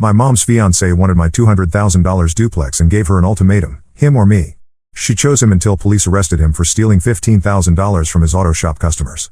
My mom's fiancé wanted my $200,000 duplex and gave her an ultimatum, him or me. She chose him until police arrested him for stealing $15,000 from his auto shop customers.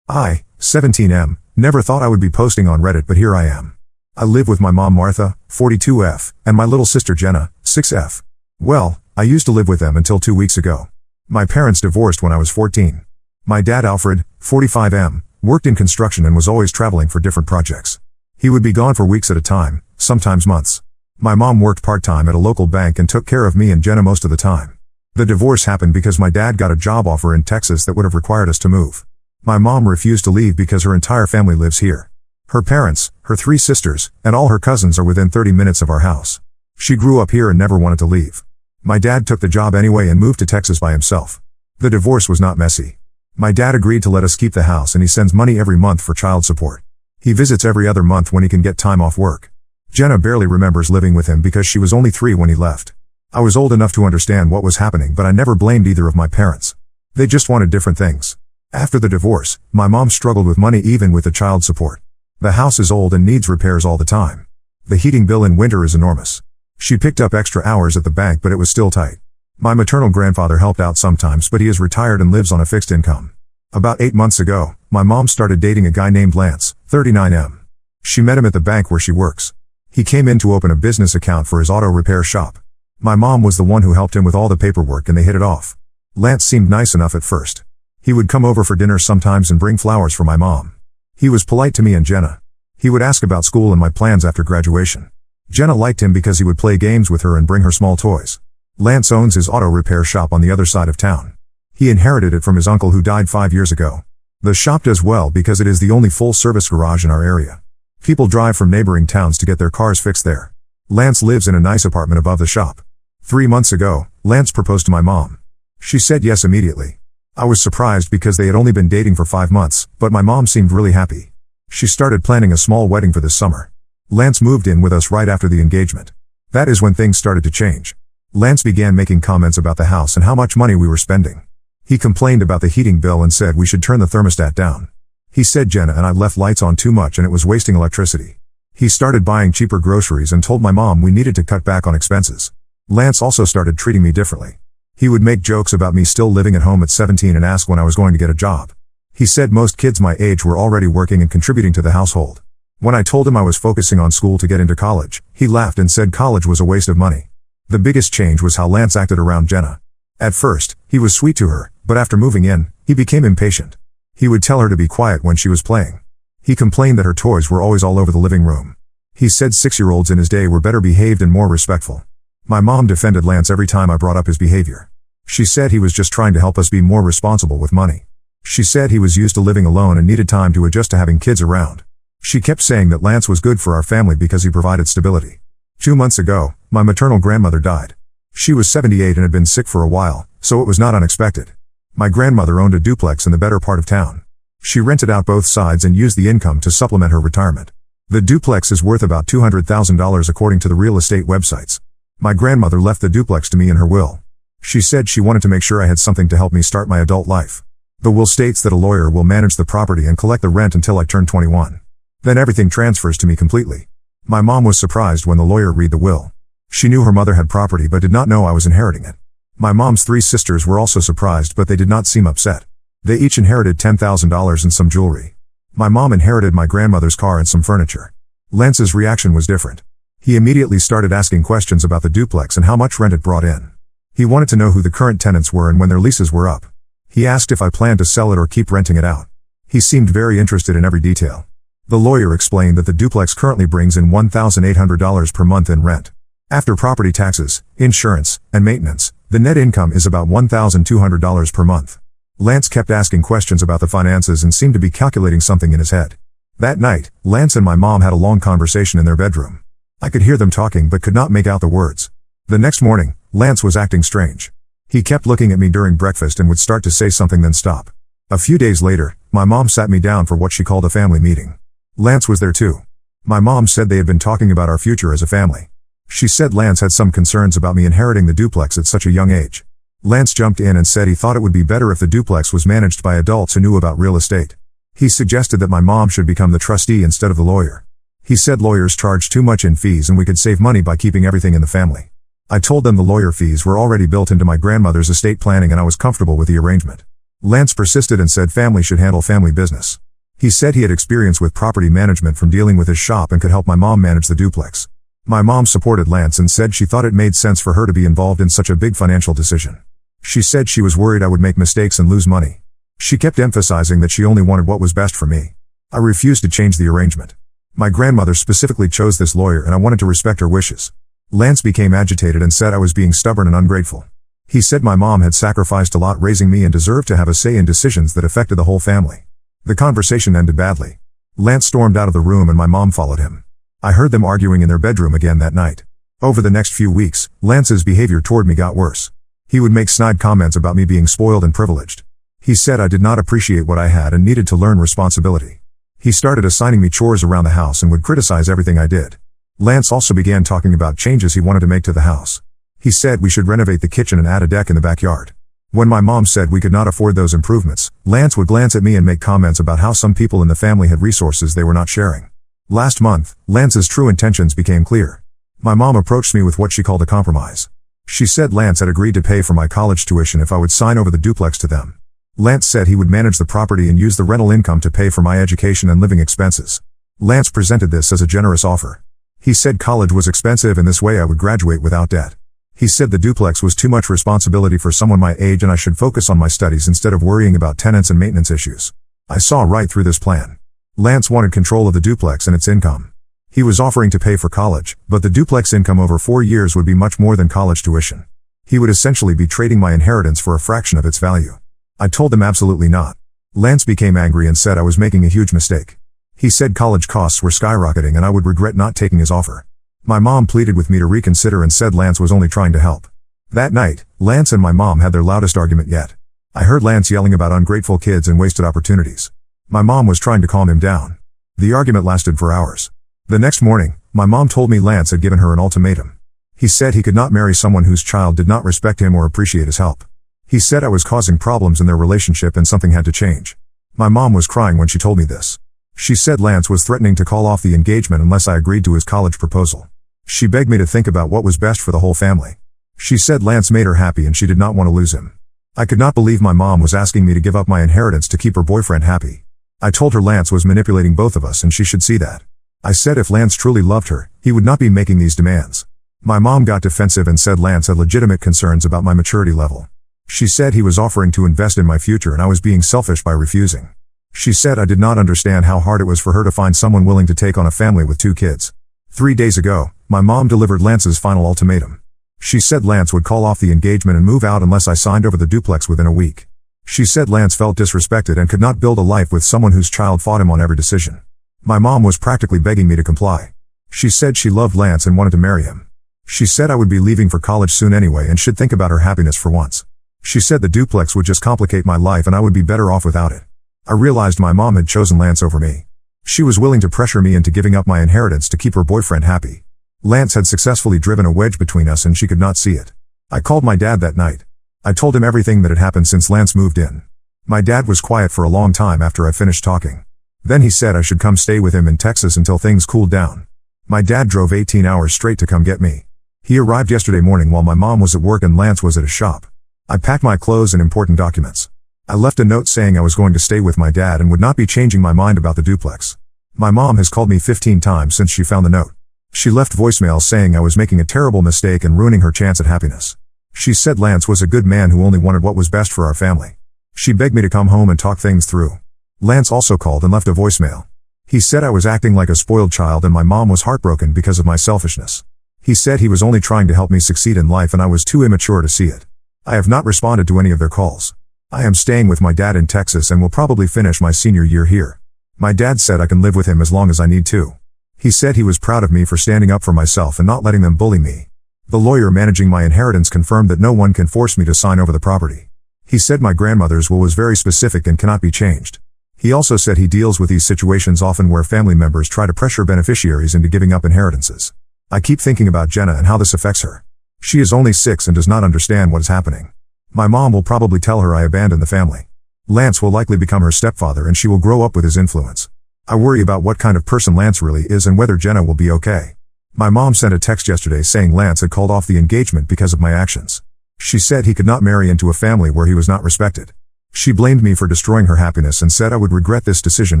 I, 17M, never thought I would be posting on Reddit, but here I am. I live with my mom Martha, 42F, and my little sister Jenna, 6F. Well, I used to live with them until 2 weeks ago. My parents divorced when I was 14. My dad Alfred, 45M, worked in construction and was always traveling for different projects. He would be gone for weeks at a time, sometimes months. My mom worked part-time at a local bank and took care of me and Jenna most of the time. The divorce happened because my dad got a job offer in Texas that would have required us to move. My mom refused to leave because her entire family lives here. Her parents, her 3 sisters, and all her cousins are within 30 minutes of our house. She grew up here and never wanted to leave. My dad took the job anyway and moved to Texas by himself. The divorce was not messy. My dad agreed to let us keep the house and he sends money every month for child support. He visits every other month when he can get time off work. Jenna barely remembers living with him because she was only 3 when he left. I was old enough to understand what was happening, but I never blamed either of my parents. They just wanted different things. After the divorce, my mom struggled with money even with the child support. The house is old and needs repairs all the time. The heating bill in winter is enormous. She picked up extra hours at the bank, but it was still tight. My maternal grandfather helped out sometimes, but he is retired and lives on a fixed income. About 8 months ago, my mom started dating a guy named Lance, 39M. She met him at the bank where she works. He came in to open a business account for his auto repair shop. My mom was the one who helped him with all the paperwork and they hit it off. Lance seemed nice enough at first. He would come over for dinner sometimes and bring flowers for my mom. He was polite to me and Jenna. He would ask about school and my plans after graduation. Jenna liked him because he would play games with her and bring her small toys. Lance owns his auto repair shop on the other side of town. He inherited it from his uncle who died 5 years ago. The shop does well because it is the only full-service garage in our area. People drive from neighboring towns to get their cars fixed there. Lance lives in a nice apartment above the shop. 3 months ago, Lance proposed to my mom. She said yes immediately. I was surprised because they had only been dating for 5 months, but my mom seemed really happy. She started planning a small wedding for this summer. Lance moved in with us right after the engagement. That is when things started to change. Lance began making comments about the house and how much money we were spending. He complained about the heating bill and said we should turn the thermostat down. He said Jenna and I left lights on too much and it was wasting electricity. He started buying cheaper groceries and told my mom we needed to cut back on expenses. Lance also started treating me differently. He would make jokes about me still living at home at 17 and ask when I was going to get a job. He said most kids my age were already working and contributing to the household. When I told him I was focusing on school to get into college, he laughed and said college was a waste of money. The biggest change was how Lance acted around Jenna. At first, he was sweet to her, but after moving in, he became impatient. He would tell her to be quiet when she was playing. He complained that her toys were always all over the living room. He said 6-year-olds in his day were better behaved and more respectful. My mom defended Lance every time I brought up his behavior. She said he was just trying to help us be more responsible with money. She said he was used to living alone and needed time to adjust to having kids around. She kept saying that Lance was good for our family because he provided stability. 2 months ago, my maternal grandmother died. She was 78 and had been sick for a while, so it was not unexpected. My grandmother owned a duplex in the better part of town. She rented out both sides and used the income to supplement her retirement. The duplex is worth about $200,000 according to the real estate websites. My grandmother left the duplex to me in her will. She said she wanted to make sure I had something to help me start my adult life. The will states that a lawyer will manage the property and collect the rent until I turn 21. Then everything transfers to me completely. My mom was surprised when the lawyer read the will. She knew her mother had property but did not know I was inheriting it. My mom's 3 sisters were also surprised, but they did not seem upset. They each inherited $10,000 and some jewelry. My mom inherited my grandmother's car and some furniture. Lance's reaction was different. He immediately started asking questions about the duplex and how much rent it brought in. He wanted to know who the current tenants were and when their leases were up. He asked if I planned to sell it or keep renting it out. He seemed very interested in every detail. The lawyer explained that the duplex currently brings in $1,800 per month in rent. After property taxes, insurance, and maintenance, the net income is about $1,200 per month. Lance kept asking questions about the finances and seemed to be calculating something in his head. That night, Lance and my mom had a long conversation in their bedroom. I could hear them talking but could not make out the words. The next morning, Lance was acting strange. He kept looking at me during breakfast and would start to say something then stop. A few days later, my mom sat me down for what she called a family meeting. Lance was there too. My mom said they had been talking about our future as a family. She said Lance had some concerns about me inheriting the duplex at such a young age. Lance jumped in and said he thought it would be better if the duplex was managed by adults who knew about real estate. He suggested that my mom should become the trustee instead of the lawyer. He said lawyers charged too much in fees and we could save money by keeping everything in the family. I told them the lawyer fees were already built into my grandmother's estate planning and I was comfortable with the arrangement. Lance persisted and said family should handle family business. He said he had experience with property management from dealing with his shop and could help my mom manage the duplex. My mom supported Lance and said she thought it made sense for her to be involved in such a big financial decision. She said she was worried I would make mistakes and lose money. She kept emphasizing that she only wanted what was best for me. I refused to change the arrangement. My grandmother specifically chose this lawyer and I wanted to respect her wishes. Lance became agitated and said I was being stubborn and ungrateful. He said my mom had sacrificed a lot raising me and deserved to have a say in decisions that affected the whole family. The conversation ended badly. Lance stormed out of the room and my mom followed him. I heard them arguing in their bedroom again that night. Over the next few weeks, Lance's behavior toward me got worse. He would make snide comments about me being spoiled and privileged. He said I did not appreciate what I had and needed to learn responsibility. He started assigning me chores around the house and would criticize everything I did. Lance also began talking about changes he wanted to make to the house. He said we should renovate the kitchen and add a deck in the backyard. When my mom said we could not afford those improvements, Lance would glance at me and make comments about how some people in the family had resources they were not sharing. Last month, Lance's true intentions became clear. My mom approached me with what she called a compromise. She said Lance had agreed to pay for my college tuition if I would sign over the duplex to them. Lance said he would manage the property and use the rental income to pay for my education and living expenses. Lance presented this as a generous offer. He said college was expensive and this way I would graduate without debt. He said the duplex was too much responsibility for someone my age and I should focus on my studies instead of worrying about tenants and maintenance issues. I saw right through this plan. Lance wanted control of the duplex and its income. He was offering to pay for college, but the duplex income over 4 years would be much more than college tuition. He would essentially be trading my inheritance for a fraction of its value. I told him absolutely not. Lance became angry and said I was making a huge mistake. He said college costs were skyrocketing and I would regret not taking his offer. My mom pleaded with me to reconsider and said Lance was only trying to help. That night, Lance and my mom had their loudest argument yet. I heard Lance yelling about ungrateful kids and wasted opportunities. My mom was trying to calm him down. The argument lasted for hours. The next morning, my mom told me Lance had given her an ultimatum. He said he could not marry someone whose child did not respect him or appreciate his help. He said I was causing problems in their relationship and something had to change. My mom was crying when she told me this. She said Lance was threatening to call off the engagement unless I agreed to his college proposal. She begged me to think about what was best for the whole family. She said Lance made her happy and she did not want to lose him. I could not believe my mom was asking me to give up my inheritance to keep her boyfriend happy. I told her Lance was manipulating both of us and she should see that. I said if Lance truly loved her, he would not be making these demands. My mom got defensive and said Lance had legitimate concerns about my maturity level. She said he was offering to invest in my future and I was being selfish by refusing. She said I did not understand how hard it was for her to find someone willing to take on a family with 2 kids. 3 days ago, my mom delivered Lance's final ultimatum. She said Lance would call off the engagement and move out unless I signed over the duplex within a week. She said Lance felt disrespected and could not build a life with someone whose child fought him on every decision. My mom was practically begging me to comply. She said she loved Lance and wanted to marry him. She said I would be leaving for college soon anyway and should think about her happiness for once. She said the duplex would just complicate my life and I would be better off without it. I realized my mom had chosen Lance over me. She was willing to pressure me into giving up my inheritance to keep her boyfriend happy. Lance had successfully driven a wedge between us and she could not see it. I called my dad that night. I told him everything that had happened since Lance moved in. My dad was quiet for a long time after I finished talking. Then he said I should come stay with him in Texas until things cooled down. My dad drove 18 hours straight to come get me. He arrived yesterday morning while my mom was at work and Lance was at his shop. I packed my clothes and important documents. I left a note saying I was going to stay with my dad and would not be changing my mind about the duplex. My mom has called me 15 times since she found the note. She left voicemails saying I was making a terrible mistake and ruining her chance at happiness. She said Lance was a good man who only wanted what was best for our family. She begged me to come home and talk things through. Lance also called and left a voicemail. He said I was acting like a spoiled child and my mom was heartbroken because of my selfishness. He said he was only trying to help me succeed in life and I was too immature to see it. I have not responded to any of their calls. I am staying with my dad in Texas and will probably finish my senior year here. My dad said I can live with him as long as I need to. He said he was proud of me for standing up for myself and not letting them bully me. The lawyer managing my inheritance confirmed that no one can force me to sign over the property. He said my grandmother's will was very specific and cannot be changed. He also said he deals with these situations often where family members try to pressure beneficiaries into giving up inheritances. I keep thinking about Jenna and how this affects her. She is only 6 and does not understand what is happening. My mom will probably tell her I abandoned the family. Lance will likely become her stepfather and she will grow up with his influence. I worry about what kind of person Lance really is and whether Jenna will be okay. My mom sent a text yesterday saying Lance had called off the engagement because of my actions. She said he could not marry into a family where he was not respected. She blamed me for destroying her happiness and said I would regret this decision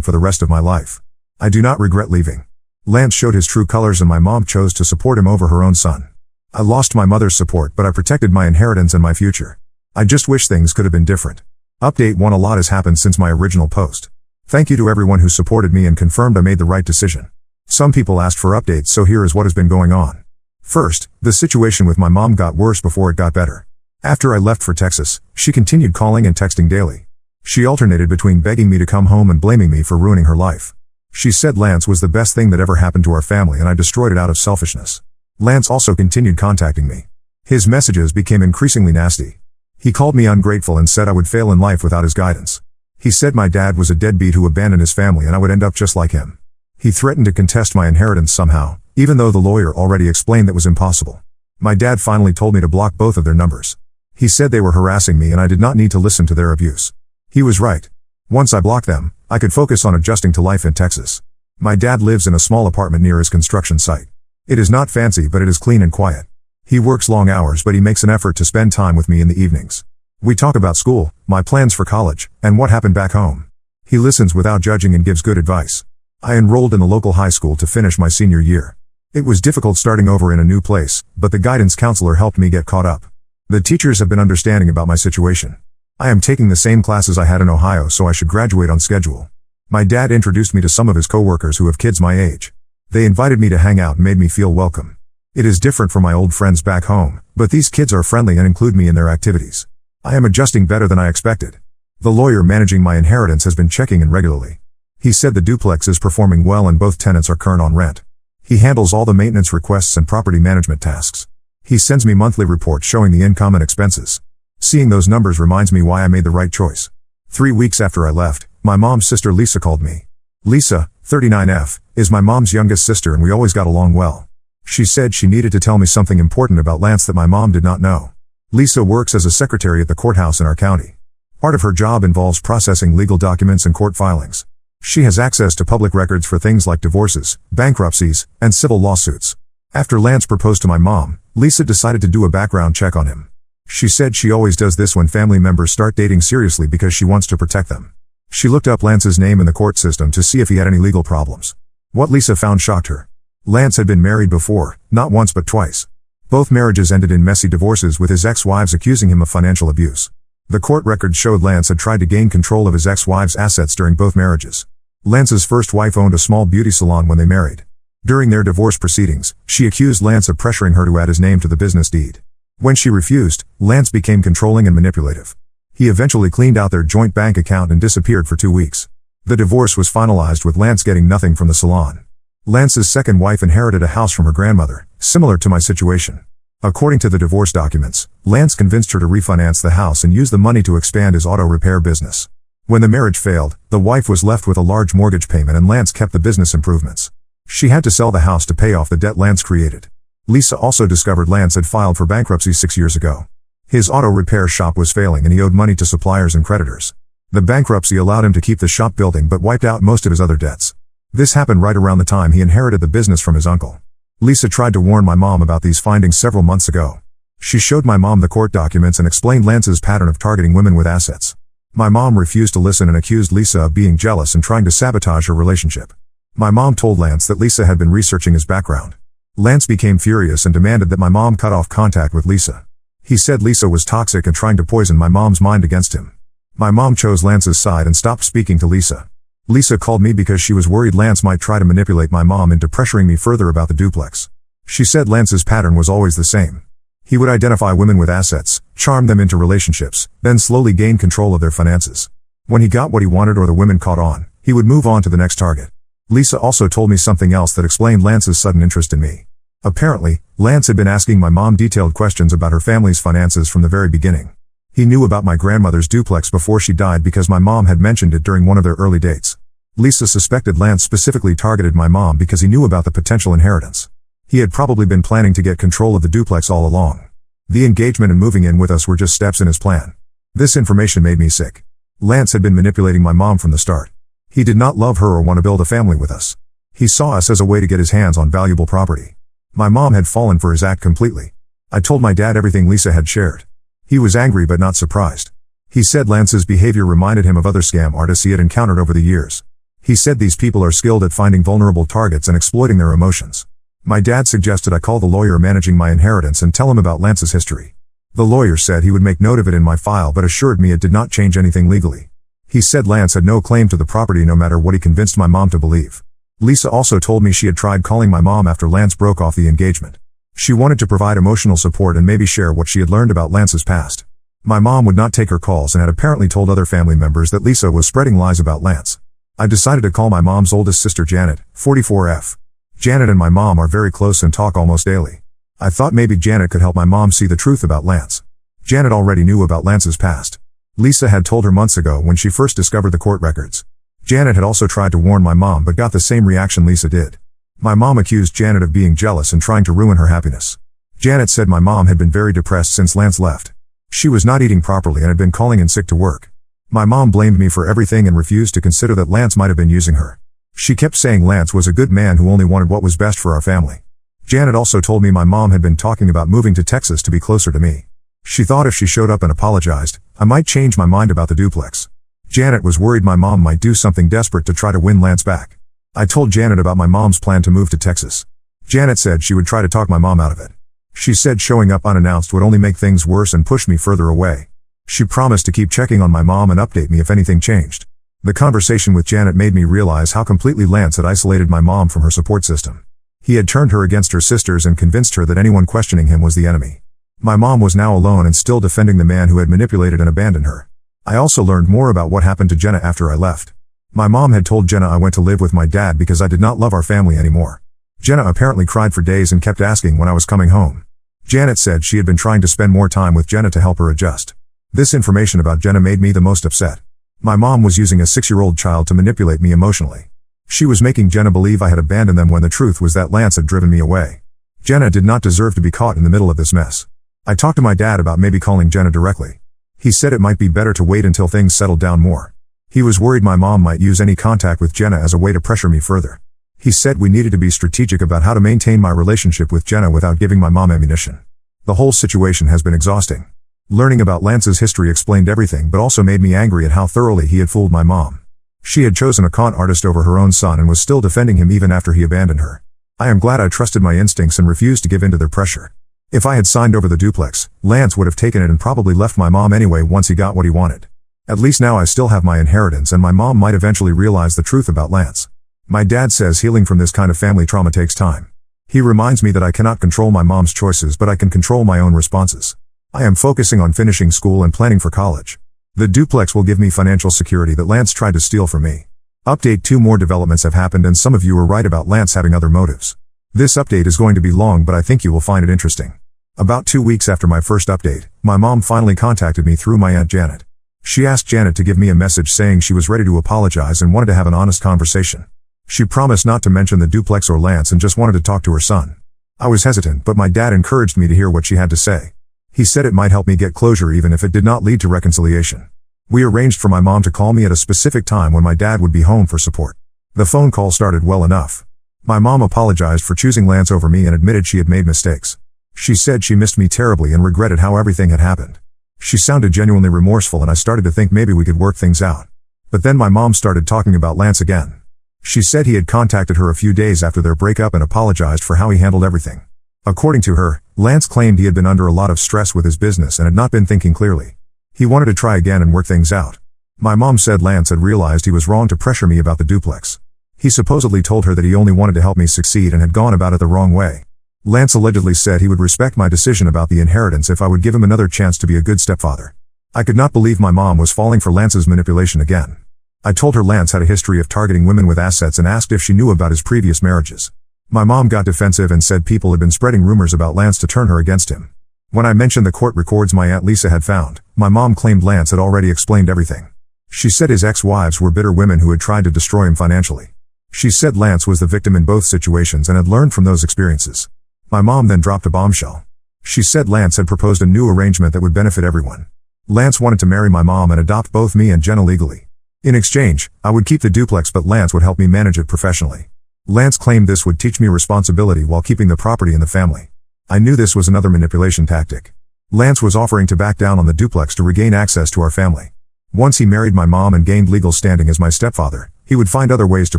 for the rest of my life. I do not regret leaving. Lance showed his true colors and my mom chose to support him over her own son. I lost my mother's support but I protected my inheritance and my future. I just wish things could have been different. Update 1: A lot has happened since my original post. Thank you to everyone who supported me and confirmed I made the right decision. Some people asked for updates, so here is what has been going on. First, the situation with my mom got worse before it got better. After I left for Texas, she continued calling and texting daily. She alternated between begging me to come home and blaming me for ruining her life. She said Lance was the best thing that ever happened to our family and I destroyed it out of selfishness. Lance also continued contacting me. His messages became increasingly nasty. He called me ungrateful and said I would fail in life without his guidance. He said my dad was a deadbeat who abandoned his family and I would end up just like him. He threatened to contest my inheritance somehow, even though the lawyer already explained that was impossible. My dad finally told me to block both of their numbers. He said they were harassing me and I did not need to listen to their abuse. He was right. Once I blocked them, I could focus on adjusting to life in Texas. My dad lives in a small apartment near his construction site. It is not fancy but it is clean and quiet. He works long hours but he makes an effort to spend time with me in the evenings. We talk about school, my plans for college, and what happened back home. He listens without judging and gives good advice. I enrolled in the local high school to finish my senior year. It was difficult starting over in a new place, but the guidance counselor helped me get caught up. The teachers have been understanding about my situation. I am taking the same classes I had in Ohio, so I should graduate on schedule. My dad introduced me to some of his coworkers who have kids my age. They invited me to hang out and made me feel welcome. It is different from my old friends back home, but these kids are friendly and include me in their activities. I am adjusting better than I expected. The lawyer managing my inheritance has been checking in regularly. He said the duplex is performing well and both tenants are current on rent. He handles all the maintenance requests and property management tasks. He sends me monthly reports showing the income and expenses. Seeing those numbers reminds me why I made the right choice. 3 weeks after I left, my mom's sister Lisa called me. Lisa, 39F, is my mom's youngest sister and we always got along well. She said she needed to tell me something important about Lance that my mom did not know. Lisa works as a secretary at the courthouse in our county. Part of her job involves processing legal documents and court filings. She has access to public records for things like divorces, bankruptcies, and civil lawsuits. After Lance proposed to my mom, Lisa decided to do a background check on him. She said she always does this when family members start dating seriously because she wants to protect them. She looked up Lance's name in the court system to see if he had any legal problems. What Lisa found shocked her. Lance had been married before, not once but twice. Both marriages ended in messy divorces with his ex-wives accusing him of financial abuse. The court records showed Lance had tried to gain control of his ex-wives' assets during both marriages. Lance's first wife owned a small beauty salon when they married. During their divorce proceedings, she accused Lance of pressuring her to add his name to the business deed. When she refused, Lance became controlling and manipulative. He eventually cleaned out their joint bank account and disappeared for 2 weeks. The divorce was finalized with Lance getting nothing from the salon. Lance's second wife inherited a house from her grandmother, similar to my situation. According to the divorce documents, Lance convinced her to refinance the house and use the money to expand his auto repair business. When the marriage failed, the wife was left with a large mortgage payment and Lance kept the business improvements. She had to sell the house to pay off the debt Lance created. Lisa also discovered Lance had filed for bankruptcy 6 years ago. His auto repair shop was failing and he owed money to suppliers and creditors. The bankruptcy allowed him to keep the shop building but wiped out most of his other debts. This happened right around the time he inherited the business from his uncle. Lisa tried to warn my mom about these findings several months ago. She showed my mom the court documents and explained Lance's pattern of targeting women with assets. My mom refused to listen and accused Lisa of being jealous and trying to sabotage her relationship. My mom told Lance that Lisa had been researching his background. Lance became furious and demanded that my mom cut off contact with Lisa. He said Lisa was toxic and trying to poison my mom's mind against him. My mom chose Lance's side and stopped speaking to Lisa. Lisa called me because she was worried Lance might try to manipulate my mom into pressuring me further about the duplex. She said Lance's pattern was always the same. He would identify women with assets, charm them into relationships, then slowly gain control of their finances. When he got what he wanted or the women caught on, he would move on to the next target. Lisa also told me something else that explained Lance's sudden interest in me. Apparently, Lance had been asking my mom detailed questions about her family's finances from the very beginning. He knew about my grandmother's duplex before she died because my mom had mentioned it during one of their early dates. Lisa suspected Lance specifically targeted my mom because he knew about the potential inheritance. He had probably been planning to get control of the duplex all along. The engagement and moving in with us were just steps in his plan. This information made me sick. Lance had been manipulating my mom from the start. He did not love her or want to build a family with us. He saw us as a way to get his hands on valuable property. My mom had fallen for his act completely. I told my dad everything Lisa had shared. He was angry but not surprised. He said Lance's behavior reminded him of other scam artists he had encountered over the years. He said these people are skilled at finding vulnerable targets and exploiting their emotions. My dad suggested I call the lawyer managing my inheritance and tell him about Lance's history. The lawyer said he would make note of it in my file but assured me it did not change anything legally. He said Lance had no claim to the property no matter what he convinced my mom to believe. Lisa also told me she had tried calling my mom after Lance broke off the engagement. She wanted to provide emotional support and maybe share what she had learned about Lance's past. My mom would not take her calls and had apparently told other family members that Lisa was spreading lies about Lance. I decided to call my mom's oldest sister Janet, 44F. Janet and my mom are very close and talk almost daily. I thought maybe Janet could help my mom see the truth about Lance. Janet already knew about Lance's past. Lisa had told her months ago when she first discovered the court records. Janet had also tried to warn my mom but got the same reaction Lisa did. My mom accused Janet of being jealous and trying to ruin her happiness. Janet said my mom had been very depressed since Lance left. She was not eating properly and had been calling in sick to work. My mom blamed me for everything and refused to consider that Lance might have been using her. She kept saying Lance was a good man who only wanted what was best for our family. Janet also told me my mom had been talking about moving to Texas to be closer to me. She thought if she showed up and apologized, I might change my mind about the duplex. Janet was worried my mom might do something desperate to try to win Lance back. I told Janet about my mom's plan to move to Texas. Janet said she would try to talk my mom out of it. She said showing up unannounced would only make things worse and push me further away. She promised to keep checking on my mom and update me if anything changed. The conversation with Janet made me realize how completely Lance had isolated my mom from her support system. He had turned her against her sisters and convinced her that anyone questioning him was the enemy. My mom was now alone and still defending the man who had manipulated and abandoned her. I also learned more about what happened to Jenna after I left. My mom had told Jenna I went to live with my dad because I did not love our family anymore. Jenna apparently cried for days and kept asking when I was coming home. Janet said she had been trying to spend more time with Jenna to help her adjust. This information about Jenna made me the most upset. My mom was using a 6-year-old child to manipulate me emotionally. She was making Jenna believe I had abandoned them when the truth was that Lance had driven me away. Jenna did not deserve to be caught in the middle of this mess. I talked to my dad about maybe calling Jenna directly. He said it might be better to wait until things settled down more. He was worried my mom might use any contact with Jenna as a way to pressure me further. He said we needed to be strategic about how to maintain my relationship with Jenna without giving my mom ammunition. The whole situation has been exhausting. Learning about Lance's history explained everything but also made me angry at how thoroughly he had fooled my mom. She had chosen a con artist over her own son and was still defending him even after he abandoned her. I am glad I trusted my instincts and refused to give in to their pressure. If I had signed over the duplex, Lance would have taken it and probably left my mom anyway once he got what he wanted. At least now I still have my inheritance and my mom might eventually realize the truth about Lance. My dad says healing from this kind of family trauma takes time. He reminds me that I cannot control my mom's choices but I can control my own responses. I am focusing on finishing school and planning for college. The duplex will give me financial security that Lance tried to steal from me. Update: 2 more developments have happened and some of you were right about Lance having other motives. This update is going to be long but I think you will find it interesting. About 2 weeks after my first update, my mom finally contacted me through my Aunt Janet. She asked Janet to give me a message saying she was ready to apologize and wanted to have an honest conversation. She promised not to mention the duplex or Lance and just wanted to talk to her son. I was hesitant but my dad encouraged me to hear what she had to say. He said it might help me get closure even if it did not lead to reconciliation. We arranged for my mom to call me at a specific time when my dad would be home for support. The phone call started well enough. My mom apologized for choosing Lance over me and admitted she had made mistakes. She said she missed me terribly and regretted how everything had happened. She sounded genuinely remorseful and I started to think maybe we could work things out. But then my mom started talking about Lance again. She said he had contacted her a few days after their breakup and apologized for how he handled everything. According to her, Lance claimed he had been under a lot of stress with his business and had not been thinking clearly. He wanted to try again and work things out. My mom said Lance had realized he was wrong to pressure me about the duplex. He supposedly told her that he only wanted to help me succeed and had gone about it the wrong way. Lance allegedly said he would respect my decision about the inheritance if I would give him another chance to be a good stepfather. I could not believe my mom was falling for Lance's manipulation again. I told her Lance had a history of targeting women with assets and asked if she knew about his previous marriages. My mom got defensive and said people had been spreading rumors about Lance to turn her against him. When I mentioned the court records my Aunt Lisa had found, my mom claimed Lance had already explained everything. She said his ex-wives were bitter women who had tried to destroy him financially. She said Lance was the victim in both situations and had learned from those experiences. My mom then dropped a bombshell. She said Lance had proposed a new arrangement that would benefit everyone. Lance wanted to marry my mom and adopt both me and Jenna legally. In exchange, I would keep the duplex but Lance would help me manage it professionally. Lance claimed this would teach me responsibility while keeping the property in the family. I knew this was another manipulation tactic. Lance was offering to back down on the duplex to regain access to our family. Once he married my mom and gained legal standing as my stepfather, he would find other ways to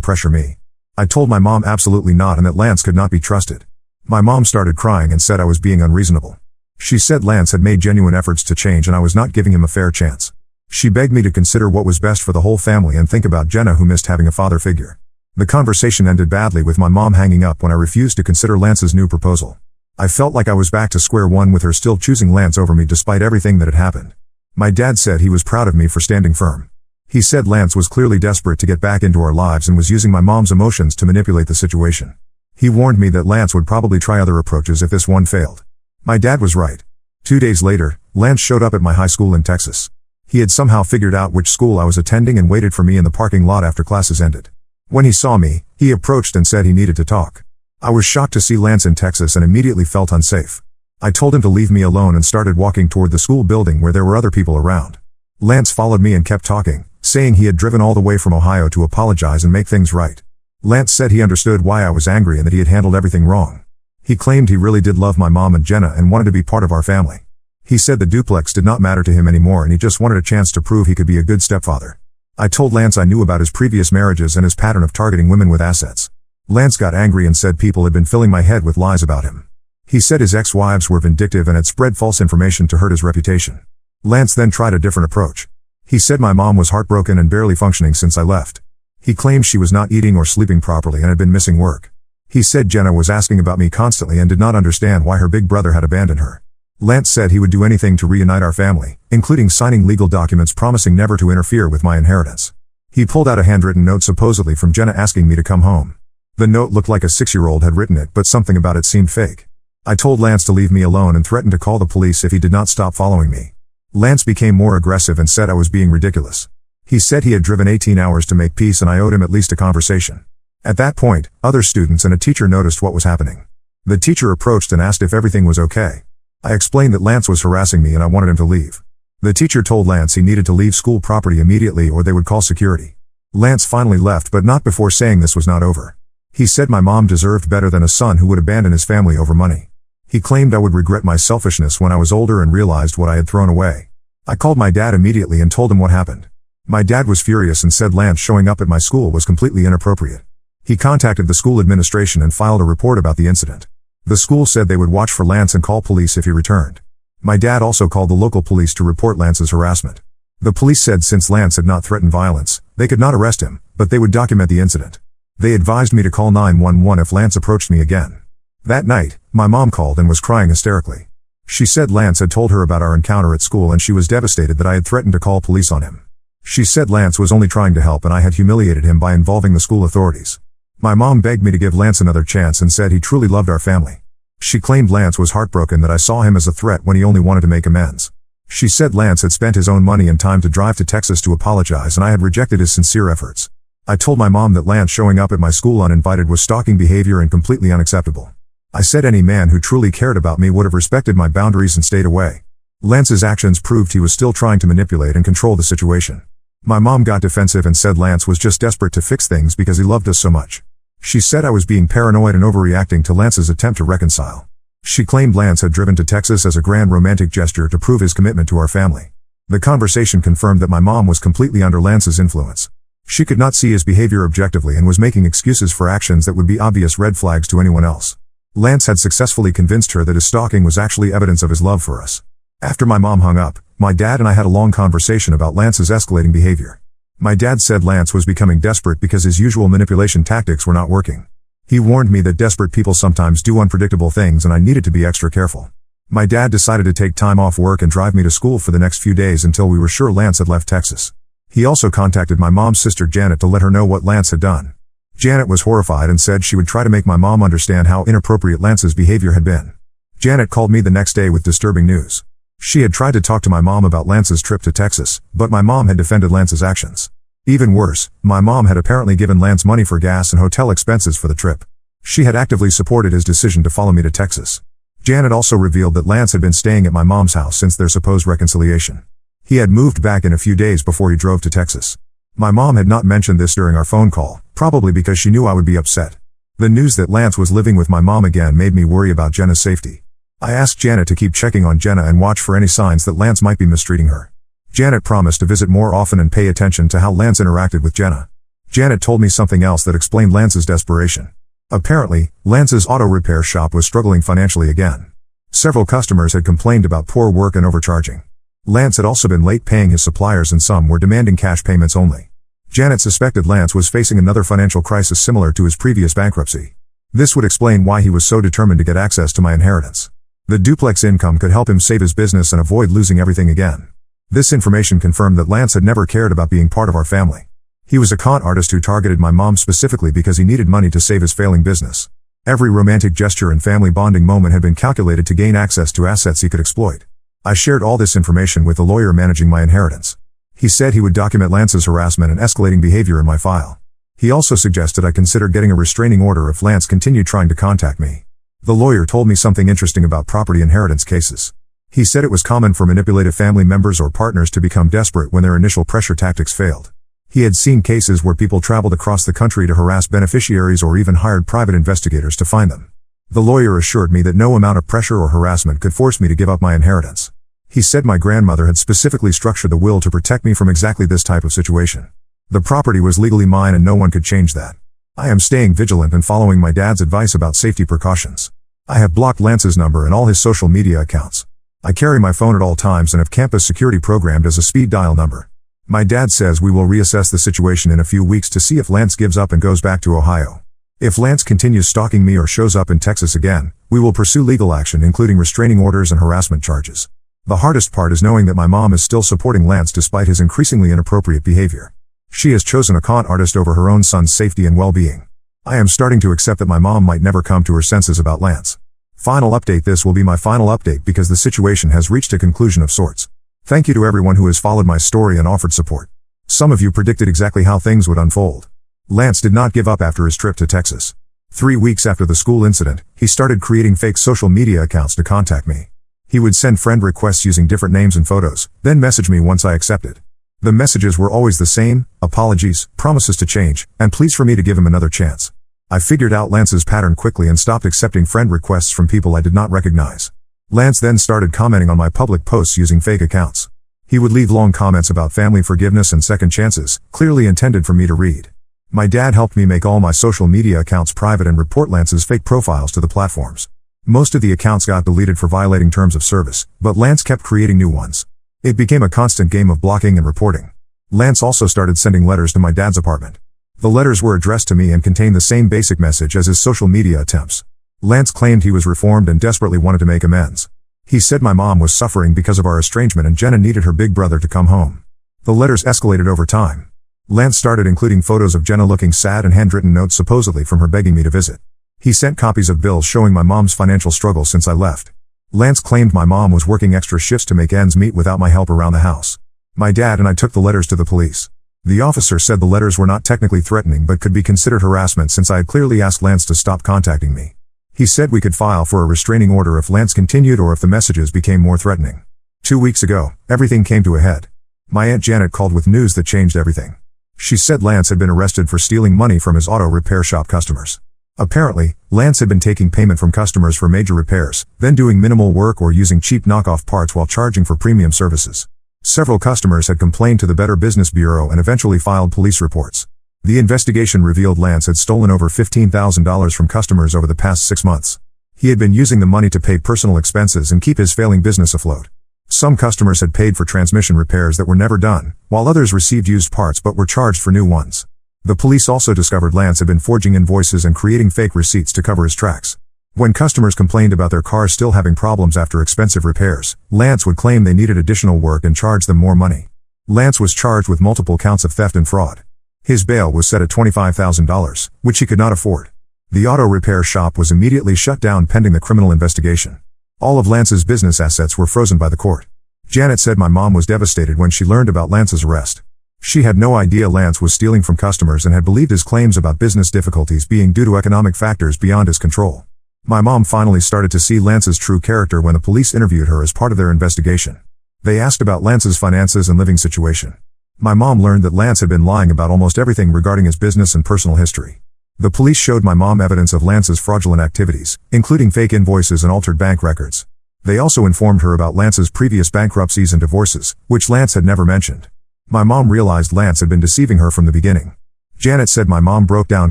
pressure me. I told my mom absolutely not and that Lance could not be trusted. My mom started crying and said I was being unreasonable. She said Lance had made genuine efforts to change and I was not giving him a fair chance. She begged me to consider what was best for the whole family and think about Jenna, who missed having a father figure. The conversation ended badly with my mom hanging up when I refused to consider Lance's new proposal. I felt like I was back to square one with her still choosing Lance over me despite everything that had happened. My dad said he was proud of me for standing firm. He said Lance was clearly desperate to get back into our lives and was using my mom's emotions to manipulate the situation. He warned me that Lance would probably try other approaches if this one failed. My dad was right. 2 days later, Lance showed up at my high school in Texas. He had somehow figured out which school I was attending and waited for me in the parking lot after classes ended. When he saw me, he approached and said he needed to talk. I was shocked to see Lance in Texas and immediately felt unsafe. I told him to leave me alone and started walking toward the school building where there were other people around. Lance followed me and kept talking, saying he had driven all the way from Ohio to apologize and make things right. Lance said he understood why I was angry and that he had handled everything wrong. He claimed he really did love my mom and Jenna and wanted to be part of our family. He said the duplex did not matter to him anymore and he just wanted a chance to prove he could be a good stepfather. I told Lance I knew about his previous marriages and his pattern of targeting women with assets. Lance got angry and said people had been filling my head with lies about him. He said his ex-wives were vindictive and had spread false information to hurt his reputation. Lance then tried a different approach. He said my mom was heartbroken and barely functioning since I left. He claimed she was not eating or sleeping properly and had been missing work. He said Jenna was asking about me constantly and did not understand why her big brother had abandoned her. Lance said he would do anything to reunite our family, including signing legal documents promising never to interfere with my inheritance. He pulled out a handwritten note supposedly from Jenna asking me to come home. The note looked like a 6-year-old had written it, but something about it seemed fake. I told Lance to leave me alone and threatened to call the police if he did not stop following me. Lance became more aggressive and said I was being ridiculous. He said he had driven 18 hours to make peace and I owed him at least a conversation. At that point, other students and a teacher noticed what was happening. The teacher approached and asked if everything was okay. I explained that Lance was harassing me and I wanted him to leave. The teacher told Lance he needed to leave school property immediately or they would call security. Lance finally left, but not before saying this was not over. He said my mom deserved better than a son who would abandon his family over money. He claimed I would regret my selfishness when I was older and realized what I had thrown away. I called my dad immediately and told him what happened. My dad was furious and said Lance showing up at my school was completely inappropriate. He contacted the school administration and filed a report about the incident. The school said they would watch for Lance and call police if he returned. My dad also called the local police to report Lance's harassment. The police said since Lance had not threatened violence, they could not arrest him, but they would document the incident. They advised me to call 911 if Lance approached me again. That night, my mom called and was crying hysterically. She said Lance had told her about our encounter at school and she was devastated that I had threatened to call police on him. She said Lance was only trying to help and I had humiliated him by involving the school authorities. My mom begged me to give Lance another chance and said he truly loved our family. She claimed Lance was heartbroken that I saw him as a threat when he only wanted to make amends. She said Lance had spent his own money and time to drive to Texas to apologize and I had rejected his sincere efforts. I told my mom that Lance showing up at my school uninvited was stalking behavior and completely unacceptable. I said any man who truly cared about me would have respected my boundaries and stayed away. Lance's actions proved he was still trying to manipulate and control the situation. My mom got defensive and said Lance was just desperate to fix things because he loved us so much. She said I was being paranoid and overreacting to Lance's attempt to reconcile. She claimed Lance had driven to Texas as a grand romantic gesture to prove his commitment to our family. The conversation confirmed that my mom was completely under Lance's influence. She could not see his behavior objectively and was making excuses for actions that would be obvious red flags to anyone else. Lance had successfully convinced her that his stalking was actually evidence of his love for us. After my mom hung up, my dad and I had a long conversation about Lance's escalating behavior. My dad said Lance was becoming desperate because his usual manipulation tactics were not working. He warned me that desperate people sometimes do unpredictable things and I needed to be extra careful. My dad decided to take time off work and drive me to school for the next few days until we were sure Lance had left Texas. He also contacted my mom's sister Janet to let her know what Lance had done. Janet was horrified and said she would try to make my mom understand how inappropriate Lance's behavior had been. Janet called me the next day with disturbing news. She had tried to talk to my mom about Lance's trip to Texas, but my mom had defended Lance's actions. Even worse, my mom had apparently given Lance money for gas and hotel expenses for the trip. She had actively supported his decision to follow me to Texas. Janet also revealed that Lance had been staying at my mom's house since their supposed reconciliation. He had moved back in a few days before he drove to Texas. My mom had not mentioned this during our phone call, probably because she knew I would be upset. The news that Lance was living with my mom again made me worry about Jenna's safety. I asked Janet to keep checking on Jenna and watch for any signs that Lance might be mistreating her. Janet promised to visit more often and pay attention to how Lance interacted with Jenna. Janet told me something else that explained Lance's desperation. Apparently, Lance's auto repair shop was struggling financially again. Several customers had complained about poor work and overcharging. Lance had also been late paying his suppliers and some were demanding cash payments only. Janet suspected Lance was facing another financial crisis similar to his previous bankruptcy. This would explain why he was so determined to get access to my inheritance. The duplex income could help him save his business and avoid losing everything again. This information confirmed that Lance had never cared about being part of our family. He was a con artist who targeted my mom specifically because he needed money to save his failing business. Every romantic gesture and family bonding moment had been calculated to gain access to assets he could exploit. I shared all this information with the lawyer managing my inheritance. He said he would document Lance's harassment and escalating behavior in my file. He also suggested I consider getting a restraining order if Lance continued trying to contact me. The lawyer told me something interesting about property inheritance cases. He said it was common for manipulative family members or partners to become desperate when their initial pressure tactics failed. He had seen cases where people traveled across the country to harass beneficiaries or even hired private investigators to find them. The lawyer assured me that no amount of pressure or harassment could force me to give up my inheritance. He said my grandmother had specifically structured the will to protect me from exactly this type of situation. The property was legally mine and no one could change that. I am staying vigilant and following my dad's advice about safety precautions. I have blocked Lance's number and all his social media accounts. I carry my phone at all times and have campus security programmed as a speed dial number. My dad says we will reassess the situation in a few weeks to see if Lance gives up and goes back to Ohio. If Lance continues stalking me or shows up in Texas again, we will pursue legal action including restraining orders and harassment charges. The hardest part is knowing that my mom is still supporting Lance despite his increasingly inappropriate behavior. She has chosen a con artist over her own son's safety and well-being. I am starting to accept that my mom might never come to her senses about Lance. Final update. This will be my final update because the situation has reached a conclusion of sorts. Thank you to everyone who has followed my story and offered support. Some of you predicted exactly how things would unfold. Lance did not give up after his trip to Texas. 3 weeks after the school incident, he started creating fake social media accounts to contact me. He would send friend requests using different names and photos, then message me once I accepted. The messages were always the same: apologies, promises to change, and pleas for me to give him another chance. I figured out Lance's pattern quickly and stopped accepting friend requests from people I did not recognize. Lance then started commenting on my public posts using fake accounts. He would leave long comments about family forgiveness and second chances, clearly intended for me to read. My dad helped me make all my social media accounts private and report Lance's fake profiles to the platforms. Most of the accounts got deleted for violating terms of service, but Lance kept creating new ones. It became a constant game of blocking and reporting. Lance also started sending letters to my dad's apartment. The letters were addressed to me and contained the same basic message as his social media attempts. Lance claimed he was reformed and desperately wanted to make amends. He said my mom was suffering because of our estrangement and Jenna needed her big brother to come home. The letters escalated over time. Lance started including photos of Jenna looking sad and handwritten notes supposedly from her begging me to visit. He sent copies of bills showing my mom's financial struggle since I left. Lance claimed my mom was working extra shifts to make ends meet without my help around the house. My dad and I took the letters to the police. The officer said the letters were not technically threatening but could be considered harassment since I had clearly asked Lance to stop contacting me. He said we could file for a restraining order if Lance continued or if the messages became more threatening. 2 weeks ago, everything came to a head. My Aunt Janet called with news that changed everything. She said Lance had been arrested for stealing money from his auto repair shop customers. Apparently, Lance had been taking payment from customers for major repairs, then doing minimal work or using cheap knockoff parts while charging for premium services. Several customers had complained to the Better Business Bureau and eventually filed police reports. The investigation revealed Lance had stolen over $15,000 from customers over the past 6 months. He had been using the money to pay personal expenses and keep his failing business afloat. Some customers had paid for transmission repairs that were never done, while others received used parts but were charged for new ones. The police also discovered Lance had been forging invoices and creating fake receipts to cover his tracks. When customers complained about their cars still having problems after expensive repairs, Lance would claim they needed additional work and charge them more money. Lance was charged with multiple counts of theft and fraud. His bail was set at $25,000, which he could not afford. The auto repair shop was immediately shut down pending the criminal investigation. All of Lance's business assets were frozen by the court. Janet said my mom was devastated when she learned about Lance's arrest. She had no idea Lance was stealing from customers and had believed his claims about business difficulties being due to economic factors beyond his control. My mom finally started to see Lance's true character when the police interviewed her as part of their investigation. They asked about Lance's finances and living situation. My mom learned that Lance had been lying about almost everything regarding his business and personal history. The police showed my mom evidence of Lance's fraudulent activities, including fake invoices and altered bank records. They also informed her about Lance's previous bankruptcies and divorces, which Lance had never mentioned. My mom realized Lance had been deceiving her from the beginning. Janet said my mom broke down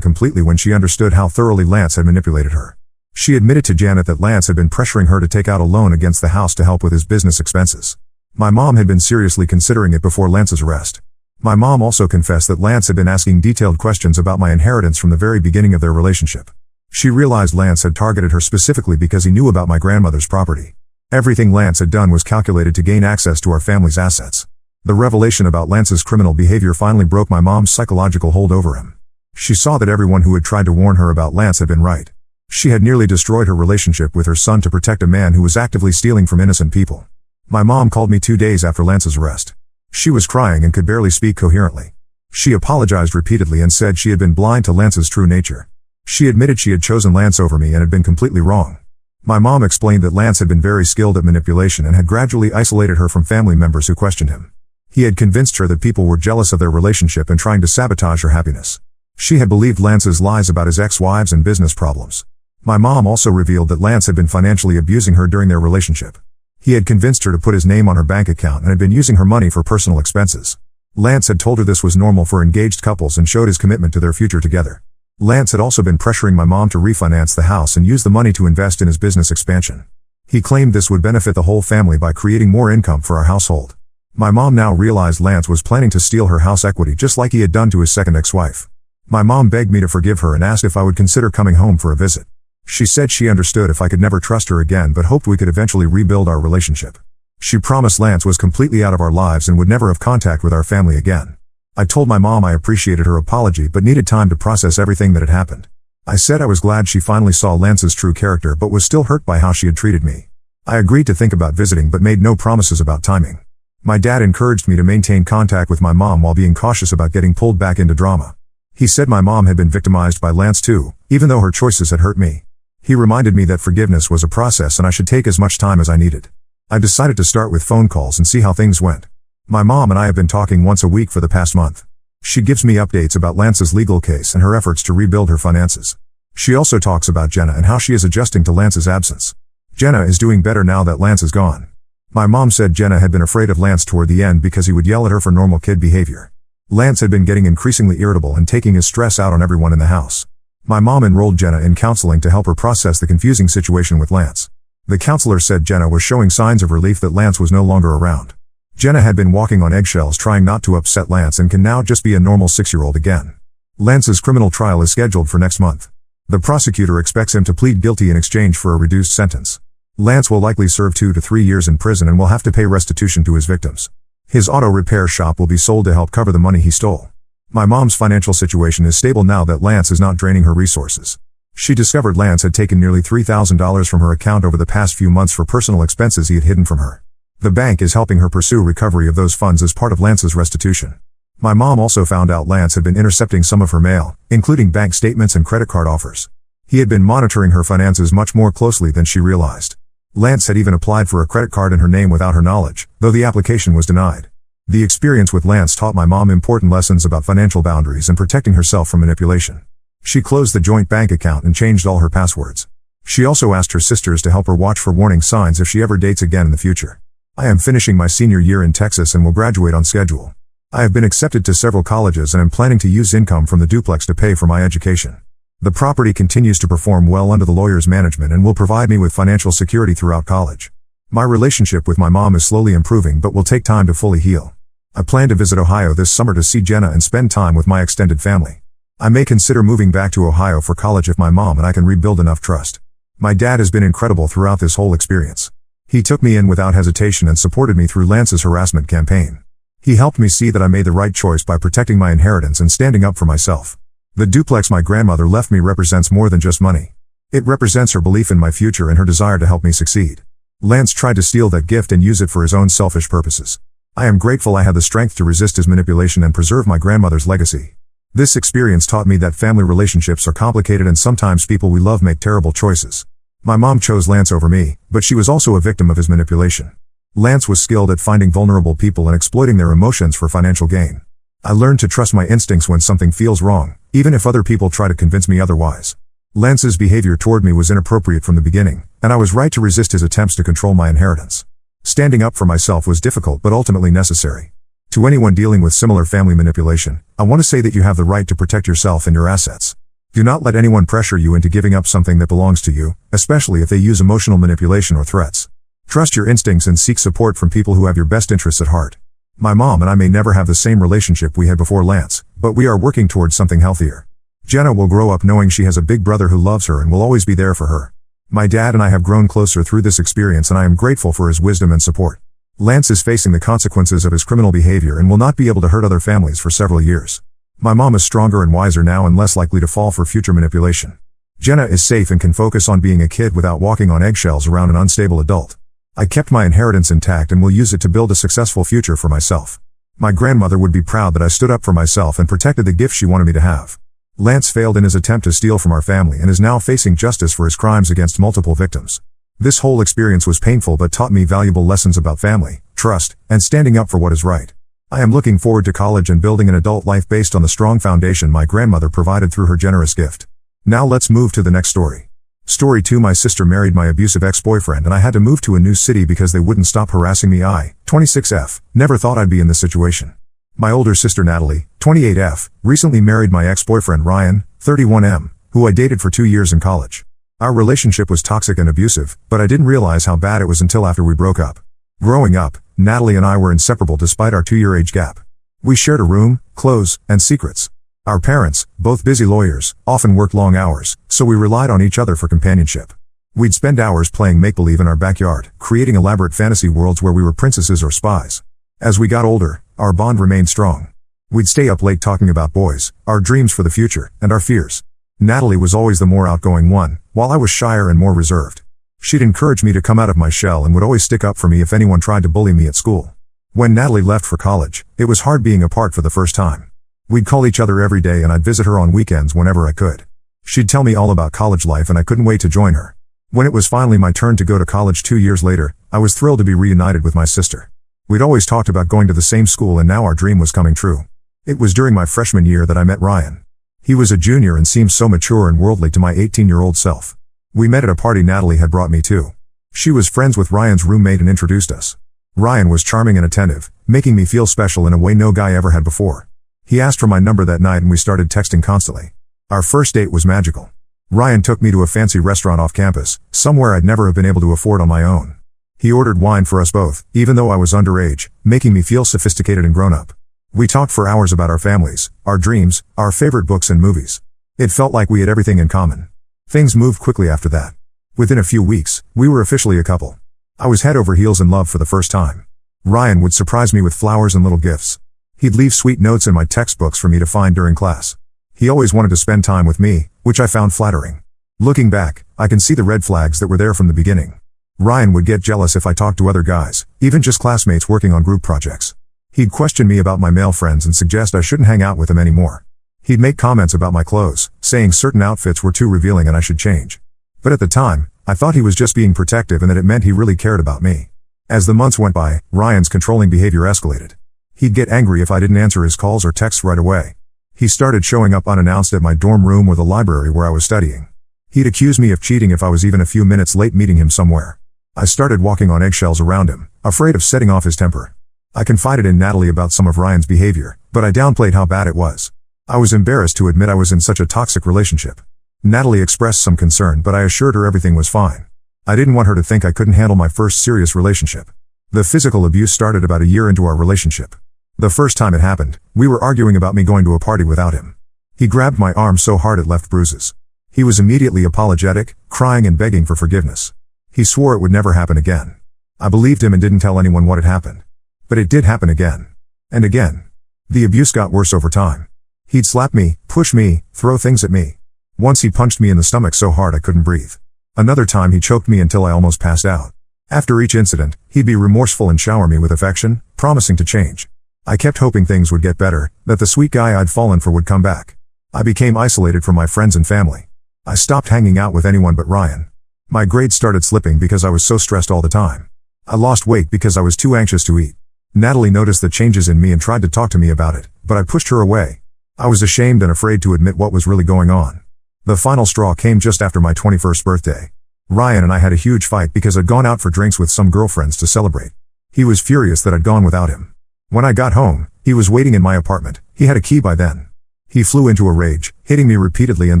completely when she understood how thoroughly Lance had manipulated her. She admitted to Janet that Lance had been pressuring her to take out a loan against the house to help with his business expenses. My mom had been seriously considering it before Lance's arrest. My mom also confessed that Lance had been asking detailed questions about my inheritance from the very beginning of their relationship. She realized Lance had targeted her specifically because he knew about my grandmother's property. Everything Lance had done was calculated to gain access to our family's assets. The revelation about Lance's criminal behavior finally broke my mom's psychological hold over him. She saw that everyone who had tried to warn her about Lance had been right. She had nearly destroyed her relationship with her son to protect a man who was actively stealing from innocent people. My mom called me 2 days after Lance's arrest. She was crying and could barely speak coherently. She apologized repeatedly and said she had been blind to Lance's true nature. She admitted she had chosen Lance over me and had been completely wrong. My mom explained that Lance had been very skilled at manipulation and had gradually isolated her from family members who questioned him. He had convinced her that people were jealous of their relationship and trying to sabotage her happiness. She had believed Lance's lies about his ex-wives and business problems. My mom also revealed that Lance had been financially abusing her during their relationship. He had convinced her to put his name on her bank account and had been using her money for personal expenses. Lance had told her this was normal for engaged couples and showed his commitment to their future together. Lance had also been pressuring my mom to refinance the house and use the money to invest in his business expansion. He claimed this would benefit the whole family by creating more income for our household. My mom now realized Lance was planning to steal her house equity just like he had done to his second ex-wife. My mom begged me to forgive her and asked if I would consider coming home for a visit. She said she understood if I could never trust her again but hoped we could eventually rebuild our relationship. She promised Lance was completely out of our lives and would never have contact with our family again. I told my mom I appreciated her apology but needed time to process everything that had happened. I said I was glad she finally saw Lance's true character but was still hurt by how she had treated me. I agreed to think about visiting but made no promises about timing. My dad encouraged me to maintain contact with my mom while being cautious about getting pulled back into drama. He said my mom had been victimized by Lance too, even though her choices had hurt me. He reminded me that forgiveness was a process and I should take as much time as I needed. I decided to start with phone calls and see how things went. My mom and I have been talking once a week for the past month. She gives me updates about Lance's legal case and her efforts to rebuild her finances. She also talks about Jenna and how she is adjusting to Lance's absence. Jenna is doing better now that Lance is gone. My mom said Jenna had been afraid of Lance toward the end because he would yell at her for normal kid behavior. Lance had been getting increasingly irritable and taking his stress out on everyone in the house. My mom enrolled Jenna in counseling to help her process the confusing situation with Lance. The counselor said Jenna was showing signs of relief that Lance was no longer around. Jenna had been walking on eggshells trying not to upset Lance and can now just be a normal 6-year-old again. Lance's criminal trial is scheduled for next month. The prosecutor expects him to plead guilty in exchange for a reduced sentence. Lance will likely serve 2 to 3 years in prison and will have to pay restitution to his victims. His auto repair shop will be sold to help cover the money he stole. My mom's financial situation is stable now that Lance is not draining her resources. She discovered Lance had taken nearly $3,000 from her account over the past few months for personal expenses he had hidden from her. The bank is helping her pursue recovery of those funds as part of Lance's restitution. My mom also found out Lance had been intercepting some of her mail, including bank statements and credit card offers. He had been monitoring her finances much more closely than she realized. Lance had even applied for a credit card in her name without her knowledge, though the application was denied. The experience with Lance taught my mom important lessons about financial boundaries and protecting herself from manipulation. She closed the joint bank account and changed all her passwords. She also asked her sisters to help her watch for warning signs if she ever dates again in the future. I am finishing my senior year in Texas and will graduate on schedule. I have been accepted to several colleges and am planning to use income from the duplex to pay for my education. The property continues to perform well under the lawyer's management and will provide me with financial security throughout college. My relationship with my mom is slowly improving but will take time to fully heal. I plan to visit Ohio this summer to see Jenna and spend time with my extended family. I may consider moving back to Ohio for college if my mom and I can rebuild enough trust. My dad has been incredible throughout this whole experience. He took me in without hesitation and supported me through Lance's harassment campaign. He helped me see that I made the right choice by protecting my inheritance and standing up for myself. The duplex my grandmother left me represents more than just money. It represents her belief in my future and her desire to help me succeed. Lance tried to steal that gift and use it for his own selfish purposes. I am grateful I had the strength to resist his manipulation and preserve my grandmother's legacy. This experience taught me that family relationships are complicated and sometimes people we love make terrible choices. My mom chose Lance over me, but she was also a victim of his manipulation. Lance was skilled at finding vulnerable people and exploiting their emotions for financial gain. I learned to trust my instincts when something feels wrong, even if other people try to convince me otherwise. Lance's behavior toward me was inappropriate from the beginning, and I was right to resist his attempts to control my inheritance. Standing up for myself was difficult but ultimately necessary. To anyone dealing with similar family manipulation, I want to say that you have the right to protect yourself and your assets. Do not let anyone pressure you into giving up something that belongs to you, especially if they use emotional manipulation or threats. Trust your instincts and seek support from people who have your best interests at heart. My mom and I may never have the same relationship we had before Lance, but we are working towards something healthier. Jenna will grow up knowing she has a big brother who loves her and will always be there for her. My dad and I have grown closer through this experience and I am grateful for his wisdom and support. Lance is facing the consequences of his criminal behavior and will not be able to hurt other families for several years. My mom is stronger and wiser now and less likely to fall for future manipulation. Jenna is safe and can focus on being a kid without walking on eggshells around an unstable adult. I kept my inheritance intact and will use it to build a successful future for myself. My grandmother would be proud that I stood up for myself and protected the gift she wanted me to have. Lance failed in his attempt to steal from our family and is now facing justice for his crimes against multiple victims. This whole experience was painful but taught me valuable lessons about family, trust, and standing up for what is right. I am looking forward to college and building an adult life based on the strong foundation my grandmother provided through her generous gift. Now let's move to the next story. Story 2. My sister married my abusive ex-boyfriend and I had to move to a new city because they wouldn't stop harassing me. I, 26F, never thought I'd be in this situation. My older sister Natalie, 28F, recently married my ex-boyfriend Ryan, 31M, who I dated for 2 years in college. Our relationship was toxic and abusive, but I didn't realize how bad it was until after we broke up. Growing up, Natalie and I were inseparable despite our 2-year age gap. We shared a room, clothes, and secrets. Our parents, both busy lawyers, often worked long hours, so we relied on each other for companionship. We'd spend hours playing make-believe in our backyard, creating elaborate fantasy worlds where we were princesses or spies. As we got older, our bond remained strong. We'd stay up late talking about boys, our dreams for the future, and our fears. Natalie was always the more outgoing one, while I was shyer and more reserved. She'd encourage me to come out of my shell and would always stick up for me if anyone tried to bully me at school. When Natalie left for college, it was hard being apart for the first time. We'd call each other every day and I'd visit her on weekends whenever I could. She'd tell me all about college life and I couldn't wait to join her. When it was finally my turn to go to college 2 years later, I was thrilled to be reunited with my sister. We'd always talked about going to the same school and now our dream was coming true. It was during my freshman year that I met Ryan. He was a junior and seemed so mature and worldly to my 18-year-old self. We met at a party Natalie had brought me to. She was friends with Ryan's roommate and introduced us. Ryan was charming and attentive, making me feel special in a way no guy ever had before. He asked for my number that night and we started texting constantly. Our first date was magical. Ryan took me to a fancy restaurant off campus, somewhere I'd never have been able to afford on my own. He ordered wine for us both, even though I was underage, making me feel sophisticated and grown up. We talked for hours about our families, our dreams, our favorite books and movies. It felt like we had everything in common. Things moved quickly after that. Within a few weeks, we were officially a couple. I was head over heels in love for the first time. Ryan would surprise me with flowers and little gifts. He'd leave sweet notes in my textbooks for me to find during class. He always wanted to spend time with me, which I found flattering. Looking back, I can see the red flags that were there from the beginning. Ryan would get jealous if I talked to other guys, even just classmates working on group projects. He'd question me about my male friends and suggest I shouldn't hang out with them anymore. He'd make comments about my clothes, saying certain outfits were too revealing and I should change. But at the time, I thought he was just being protective and that it meant he really cared about me. As the months went by, Ryan's controlling behavior escalated. He'd get angry if I didn't answer his calls or texts right away. He started showing up unannounced at my dorm room or the library where I was studying. He'd accuse me of cheating if I was even a few minutes late meeting him somewhere. I started walking on eggshells around him, afraid of setting off his temper. I confided in Natalie about some of Ryan's behavior, but I downplayed how bad it was. I was embarrassed to admit I was in such a toxic relationship. Natalie expressed some concern, but I assured her everything was fine. I didn't want her to think I couldn't handle my first serious relationship. The physical abuse started about a year into our relationship. The first time it happened, we were arguing about me going to a party without him. He grabbed my arm so hard it left bruises. He was immediately apologetic, crying and begging for forgiveness. He swore it would never happen again. I believed him and didn't tell anyone what had happened. But it did happen again. And again. The abuse got worse over time. He'd slap me, push me, throw things at me. Once he punched me in the stomach so hard I couldn't breathe. Another time he choked me until I almost passed out. After each incident, he'd be remorseful and shower me with affection, promising to change. I kept hoping things would get better, that the sweet guy I'd fallen for would come back. I became isolated from my friends and family. I stopped hanging out with anyone but Ryan. My grades started slipping because I was so stressed all the time. I lost weight because I was too anxious to eat. Natalie noticed the changes in me and tried to talk to me about it, but I pushed her away. I was ashamed and afraid to admit what was really going on. The final straw came just after my 21st birthday. Ryan and I had a huge fight because I'd gone out for drinks with some girlfriends to celebrate. He was furious that I'd gone without him. When I got home, he was waiting in my apartment. He had a key by then. He flew into a rage, hitting me repeatedly and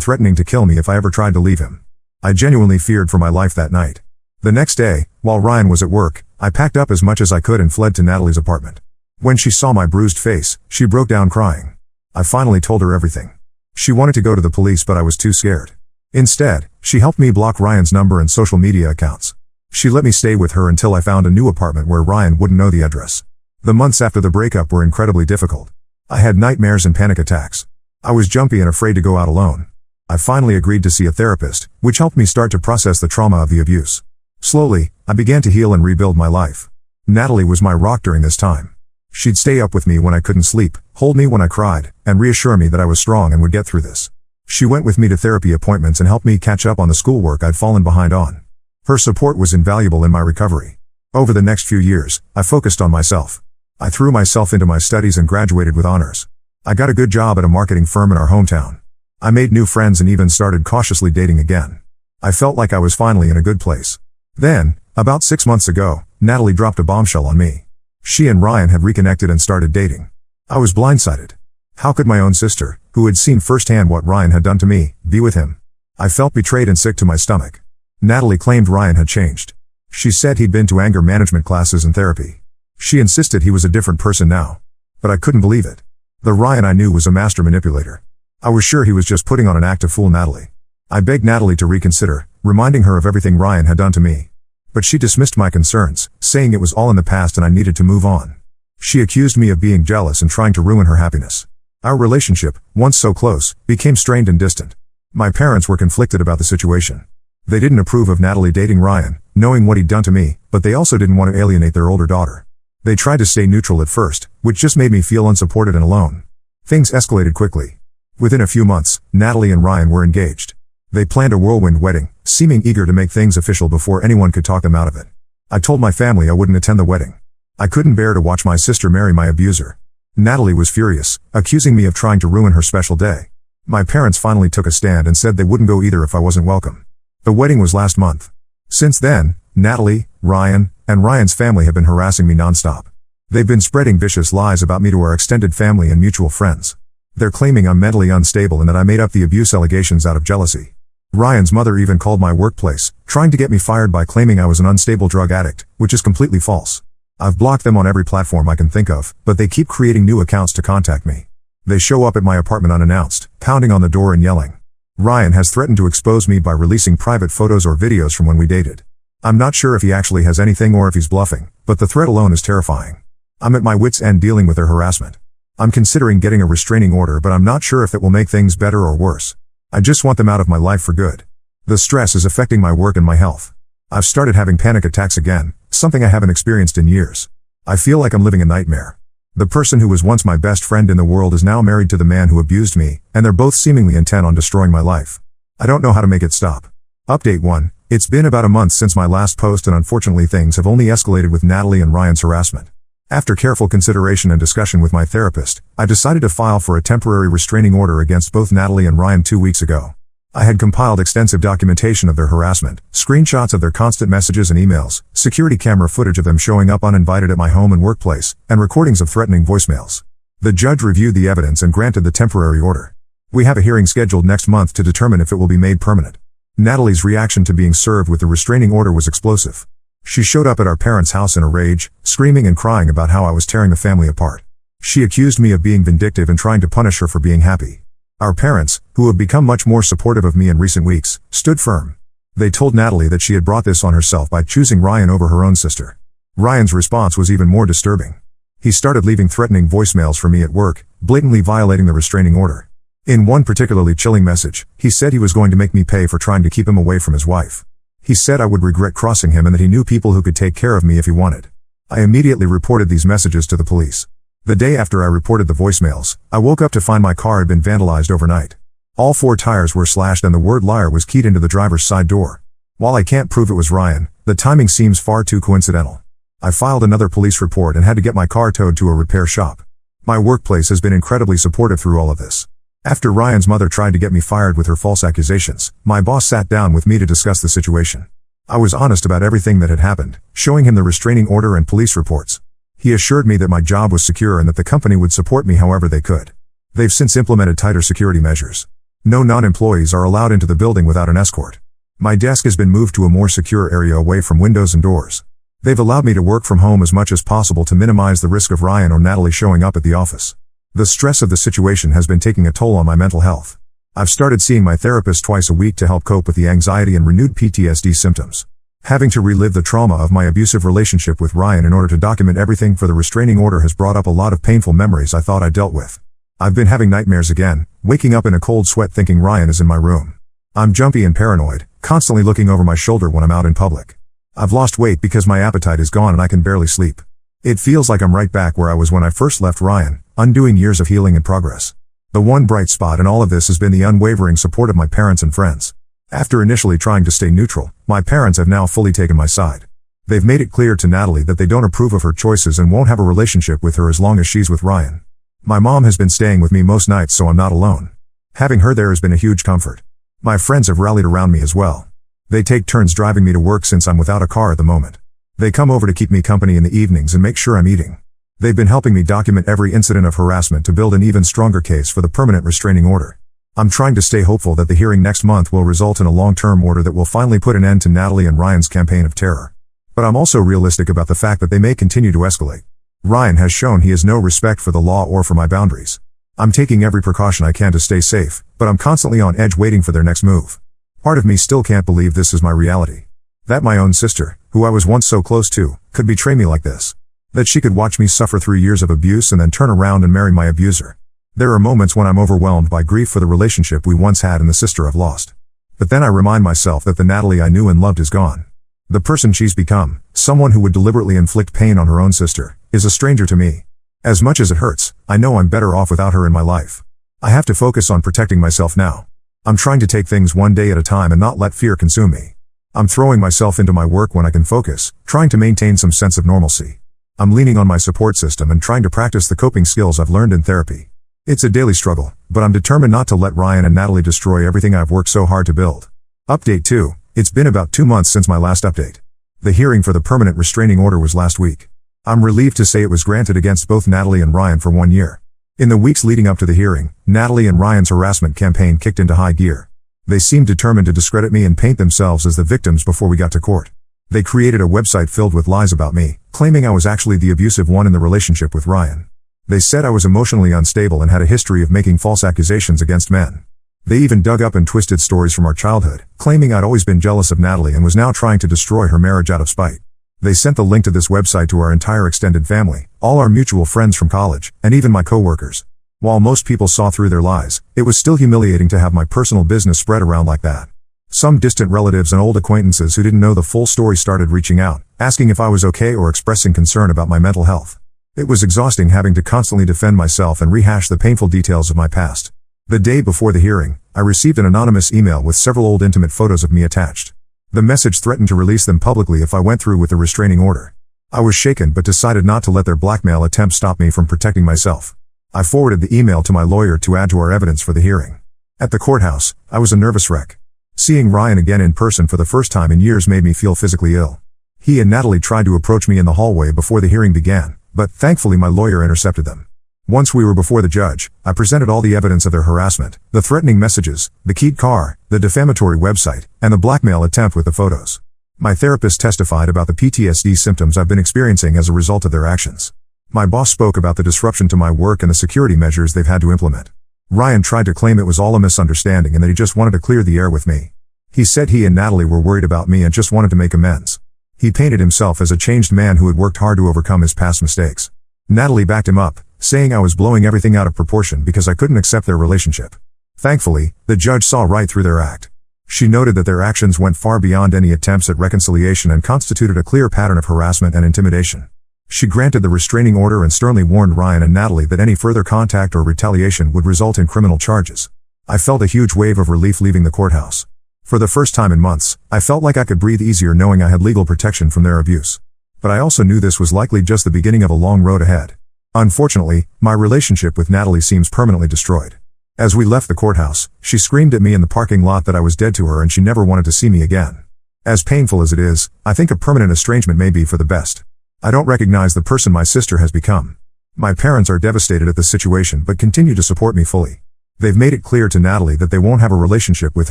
threatening to kill me if I ever tried to leave him. I genuinely feared for my life that night. The next day, while Ryan was at work, I packed up as much as I could and fled to Natalie's apartment. When she saw my bruised face, she broke down crying. I finally told her everything. She wanted to go to the police, but I was too scared. Instead, she helped me block Ryan's number and social media accounts. She let me stay with her until I found a new apartment where Ryan wouldn't know the address. The months after the breakup were incredibly difficult. I had nightmares and panic attacks. I was jumpy and afraid to go out alone. I finally agreed to see a therapist, which helped me start to process the trauma of the abuse. Slowly, I began to heal and rebuild my life. Natalie was my rock during this time. She'd stay up with me when I couldn't sleep, hold me when I cried, and reassure me that I was strong and would get through this. She went with me to therapy appointments and helped me catch up on the schoolwork I'd fallen behind on. Her support was invaluable in my recovery. Over the next few years, I focused on myself. I threw myself into my studies and graduated with honors. I got a good job at a marketing firm in our hometown. I made new friends and even started cautiously dating again. I felt like I was finally in a good place. Then, about 6 months ago, Natalie dropped a bombshell on me. She and Ryan had reconnected and started dating. I was blindsided. How could my own sister, who had seen firsthand what Ryan had done to me, be with him? I felt betrayed and sick to my stomach. Natalie claimed Ryan had changed. She said he'd been to anger management classes and therapy. She insisted he was a different person now. But I couldn't believe it. The Ryan I knew was a master manipulator. I was sure he was just putting on an act to fool Natalie. I begged Natalie to reconsider, reminding her of everything Ryan had done to me. But she dismissed my concerns, saying it was all in the past and I needed to move on. She accused me of being jealous and trying to ruin her happiness. Our relationship, once so close, became strained and distant. My parents were conflicted about the situation. They didn't approve of Natalie dating Ryan, knowing what he'd done to me, but they also didn't want to alienate their older daughter. They tried to stay neutral at first, which just made me feel unsupported and alone. Things escalated quickly. Within a few months, Natalie and Ryan were engaged. They planned a whirlwind wedding, seeming eager to make things official before anyone could talk them out of it. I told my family I wouldn't attend the wedding. I couldn't bear to watch my sister marry my abuser. Natalie was furious, accusing me of trying to ruin her special day. My parents finally took a stand and said they wouldn't go either if I wasn't welcome. The wedding was last month. Since then, Natalie, Ryan, and Ryan's family have been harassing me nonstop. They've been spreading vicious lies about me to our extended family and mutual friends. They're claiming I'm mentally unstable and that I made up the abuse allegations out of jealousy. Ryan's mother even called my workplace, trying to get me fired by claiming I was an unstable drug addict, which is completely false. I've blocked them on every platform I can think of, but they keep creating new accounts to contact me. They show up at my apartment unannounced, pounding on the door and yelling. Ryan has threatened to expose me by releasing private photos or videos from when we dated. I'm not sure if he actually has anything or if he's bluffing, but the threat alone is terrifying. I'm at my wit's end dealing with their harassment. I'm considering getting a restraining order, but I'm not sure if it will make things better or worse. I just want them out of my life for good. The stress is affecting my work and my health. I've started having panic attacks again, something I haven't experienced in years. I feel like I'm living a nightmare. The person who was once my best friend in the world is now married to the man who abused me, and they're both seemingly intent on destroying my life. I don't know how to make it stop. Update 1. It's been about a month since my last post and unfortunately things have only escalated with Natalie and Ryan's harassment. After careful consideration and discussion with my therapist, I decided to file for a temporary restraining order against both Natalie and Ryan 2 weeks ago. I had compiled extensive documentation of their harassment, screenshots of their constant messages and emails, security camera footage of them showing up uninvited at my home and workplace, and recordings of threatening voicemails. The judge reviewed the evidence and granted the temporary order. We have a hearing scheduled next month to determine if it will be made permanent. Natalie's reaction to being served with the restraining order was explosive. She showed up at our parents' house in a rage, screaming and crying about how I was tearing the family apart. She accused me of being vindictive and trying to punish her for being happy. Our parents, who have become much more supportive of me in recent weeks, stood firm. They told Natalie that she had brought this on herself by choosing Ryan over her own sister. Ryan's response was even more disturbing. He started leaving threatening voicemails for me at work, blatantly violating the restraining order. In one particularly chilling message, he said he was going to make me pay for trying to keep him away from his wife. He said I would regret crossing him and that he knew people who could take care of me if he wanted. I immediately reported these messages to the police. The day after I reported the voicemails, I woke up to find my car had been vandalized overnight. All 4 tires were slashed and the word liar was keyed into the driver's side door. While I can't prove it was Ryan, the timing seems far too coincidental. I filed another police report and had to get my car towed to a repair shop. My workplace has been incredibly supportive through all of this. After Ryan's mother tried to get me fired with her false accusations, my boss sat down with me to discuss the situation. I was honest about everything that had happened, showing him the restraining order and police reports. He assured me that my job was secure and that the company would support me however they could. They've since implemented tighter security measures. No non-employees are allowed into the building without an escort. My desk has been moved to a more secure area away from windows and doors. They've allowed me to work from home as much as possible to minimize the risk of Ryan or Natalie showing up at the office. The stress of the situation has been taking a toll on my mental health. I've started seeing my therapist twice a week to help cope with the anxiety and renewed PTSD symptoms. Having to relive the trauma of my abusive relationship with Ryan in order to document everything for the restraining order has brought up a lot of painful memories I thought I dealt with. I've been having nightmares again, waking up in a cold sweat thinking Ryan is in my room. I'm jumpy and paranoid, constantly looking over my shoulder when I'm out in public. I've lost weight because my appetite is gone and I can barely sleep. It feels like I'm right back where I was when I first left Ryan, undoing years of healing and progress. The one bright spot in all of this has been the unwavering support of my parents and friends. After initially trying to stay neutral, my parents have now fully taken my side. They've made it clear to Natalie that they don't approve of her choices and won't have a relationship with her as long as she's with Ryan. My mom has been staying with me most nights so I'm not alone. Having her there has been a huge comfort. My friends have rallied around me as well. They take turns driving me to work since I'm without a car at the moment. They come over to keep me company in the evenings and make sure I'm eating. They've been helping me document every incident of harassment to build an even stronger case for the permanent restraining order. I'm trying to stay hopeful that the hearing next month will result in a long-term order that will finally put an end to Natalie and Ryan's campaign of terror. But I'm also realistic about the fact that they may continue to escalate. Ryan has shown he has no respect for the law or for my boundaries. I'm taking every precaution I can to stay safe, but I'm constantly on edge waiting for their next move. Part of me still can't believe this is my reality. That my own sister, who I was once so close to, could betray me like this. That she could watch me suffer 3 years of abuse and then turn around and marry my abuser. There are moments when I'm overwhelmed by grief for the relationship we once had and the sister I've lost. But then I remind myself that the Natalie I knew and loved is gone. The person she's become, someone who would deliberately inflict pain on her own sister, is a stranger to me. As much as it hurts, I know I'm better off without her in my life. I have to focus on protecting myself now. I'm trying to take things one day at a time and not let fear consume me. I'm throwing myself into my work when I can focus, trying to maintain some sense of normalcy. I'm leaning on my support system and trying to practice the coping skills I've learned in therapy. It's a daily struggle, but I'm determined not to let Ryan and Natalie destroy everything I've worked so hard to build. Update 2. It's been about 2 months since my last update. The hearing for the permanent restraining order was last week. I'm relieved to say it was granted against both Natalie and Ryan for 1 year. In the weeks leading up to the hearing, Natalie and Ryan's harassment campaign kicked into high gear. They seemed determined to discredit me and paint themselves as the victims before we got to court. They created a website filled with lies about me, claiming I was actually the abusive one in the relationship with Ryan. They said I was emotionally unstable and had a history of making false accusations against men. They even dug up and twisted stories from our childhood, claiming I'd always been jealous of Natalie and was now trying to destroy her marriage out of spite. They sent the link to this website to our entire extended family, all our mutual friends from college, and even my coworkers. While most people saw through their lies, it was still humiliating to have my personal business spread around like that. Some distant relatives and old acquaintances who didn't know the full story started reaching out, asking if I was okay or expressing concern about my mental health. It was exhausting having to constantly defend myself and rehash the painful details of my past. The day before the hearing, I received an anonymous email with several old intimate photos of me attached. The message threatened to release them publicly if I went through with the restraining order. I was shaken but decided not to let their blackmail attempt stop me from protecting myself. I forwarded the email to my lawyer to add to our evidence for the hearing. At the courthouse, I was a nervous wreck. Seeing Ryan again in person for the first time in years made me feel physically ill. He and Natalie tried to approach me in the hallway before the hearing began, but thankfully my lawyer intercepted them. Once we were before the judge, I presented all the evidence of their harassment, the threatening messages, the keyed car, the defamatory website, and the blackmail attempt with the photos. My therapist testified about the PTSD symptoms I've been experiencing as a result of their actions. My boss spoke about the disruption to my work and the security measures they've had to implement. Ryan tried to claim it was all a misunderstanding and that he just wanted to clear the air with me. He said he and Natalie were worried about me and just wanted to make amends. He painted himself as a changed man who had worked hard to overcome his past mistakes. Natalie backed him up, saying I was blowing everything out of proportion because I couldn't accept their relationship. Thankfully, the judge saw right through their act. She noted that their actions went far beyond any attempts at reconciliation and constituted a clear pattern of harassment and intimidation. She granted the restraining order and sternly warned Ryan and Natalie that any further contact or retaliation would result in criminal charges. I felt a huge wave of relief leaving the courthouse. For the first time in months, I felt like I could breathe easier knowing I had legal protection from their abuse. But I also knew this was likely just the beginning of a long road ahead. Unfortunately, my relationship with Natalie seems permanently destroyed. As we left the courthouse, she screamed at me in the parking lot that I was dead to her and she never wanted to see me again. As painful as it is, I think a permanent estrangement may be for the best. I don't recognize the person my sister has become. My parents are devastated at the situation but continue to support me fully. They've made it clear to Natalie that they won't have a relationship with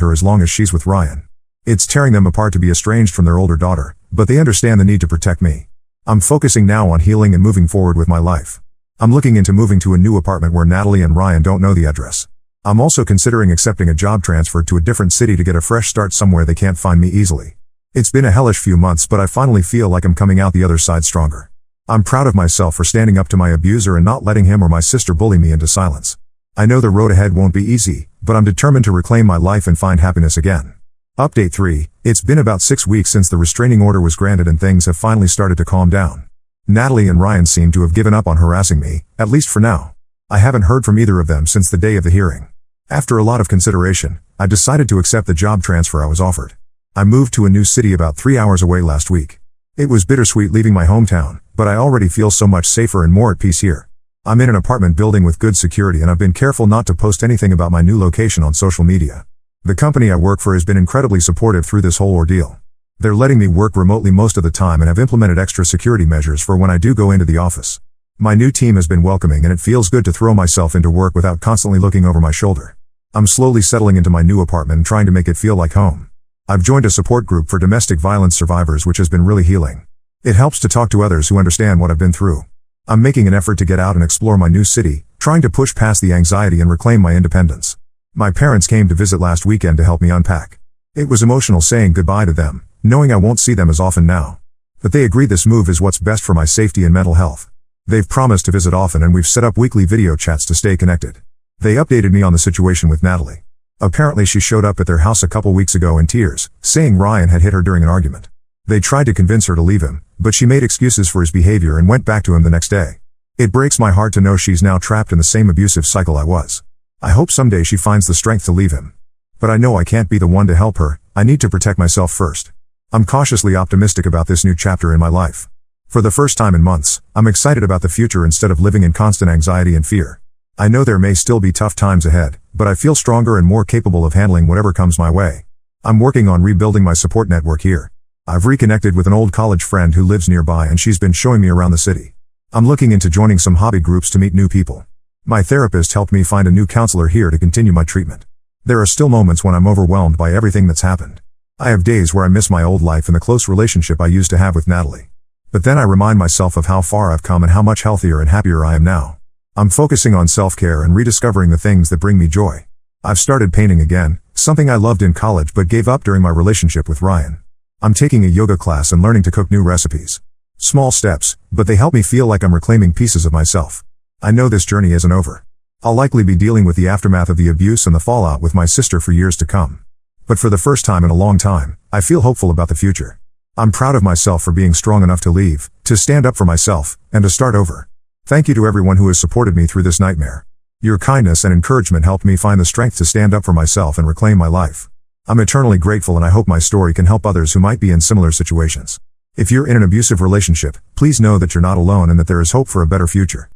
her as long as she's with Ryan. It's tearing them apart to be estranged from their older daughter, but they understand the need to protect me. I'm focusing now on healing and moving forward with my life. I'm looking into moving to a new apartment where Natalie and Ryan don't know the address. I'm also considering accepting a job transfer to a different city to get a fresh start somewhere they can't find me easily. It's been a hellish few months, but I finally feel like I'm coming out the other side stronger. I'm proud of myself for standing up to my abuser and not letting him or my sister bully me into silence. I know the road ahead won't be easy, but I'm determined to reclaim my life and find happiness again. Update 3. It's been about 6 weeks since the restraining order was granted and things have finally started to calm down. Natalie and Ryan seem to have given up on harassing me, at least for now. I haven't heard from either of them since the day of the hearing. After a lot of consideration, I decided to accept the job transfer I was offered. I moved to a new city about 3 hours away last week. It was bittersweet leaving my hometown, but I already feel so much safer and more at peace here. I'm in an apartment building with good security and I've been careful not to post anything about my new location on social media. The company I work for has been incredibly supportive through this whole ordeal. They're letting me work remotely most of the time and have implemented extra security measures for when I do go into the office. My new team has been welcoming and it feels good to throw myself into work without constantly looking over my shoulder. I'm slowly settling into my new apartment and trying to make it feel like home. I've joined a support group for domestic violence survivors, which has been really healing. It helps to talk to others who understand what I've been through. I'm making an effort to get out and explore my new city, trying to push past the anxiety and reclaim my independence. My parents came to visit last weekend to help me unpack. It was emotional saying goodbye to them, knowing I won't see them as often now. But they agree this move is what's best for my safety and mental health. They've promised to visit often and we've set up weekly video chats to stay connected. They updated me on the situation with Natalie. Apparently she showed up at their house a couple weeks ago in tears, saying Ryan had hit her during an argument. They tried to convince her to leave him, but she made excuses for his behavior and went back to him the next day. It breaks my heart to know she's now trapped in the same abusive cycle I was. I hope someday she finds the strength to leave him. But I know I can't be the one to help her. I need to protect myself first. I'm cautiously optimistic about this new chapter in my life. For the first time in months, I'm excited about the future instead of living in constant anxiety and fear. I know there may still be tough times ahead, but I feel stronger and more capable of handling whatever comes my way. I'm working on rebuilding my support network here. I've reconnected with an old college friend who lives nearby and she's been showing me around the city. I'm looking into joining some hobby groups to meet new people. My therapist helped me find a new counselor here to continue my treatment. There are still moments when I'm overwhelmed by everything that's happened. I have days where I miss my old life and the close relationship I used to have with Natalie. But then I remind myself of how far I've come and how much healthier and happier I am now. I'm focusing on self-care and rediscovering the things that bring me joy. I've started painting again, something I loved in college but gave up during my relationship with Ryan. I'm taking a yoga class and learning to cook new recipes. Small steps, but they help me feel like I'm reclaiming pieces of myself. I know this journey isn't over. I'll likely be dealing with the aftermath of the abuse and the fallout with my sister for years to come. But for the first time in a long time, I feel hopeful about the future. I'm proud of myself for being strong enough to leave, to stand up for myself, and to start over. Thank you to everyone who has supported me through this nightmare. Your kindness and encouragement helped me find the strength to stand up for myself and reclaim my life. I'm eternally grateful and I hope my story can help others who might be in similar situations. If you're in an abusive relationship, please know that you're not alone and that there is hope for a better future.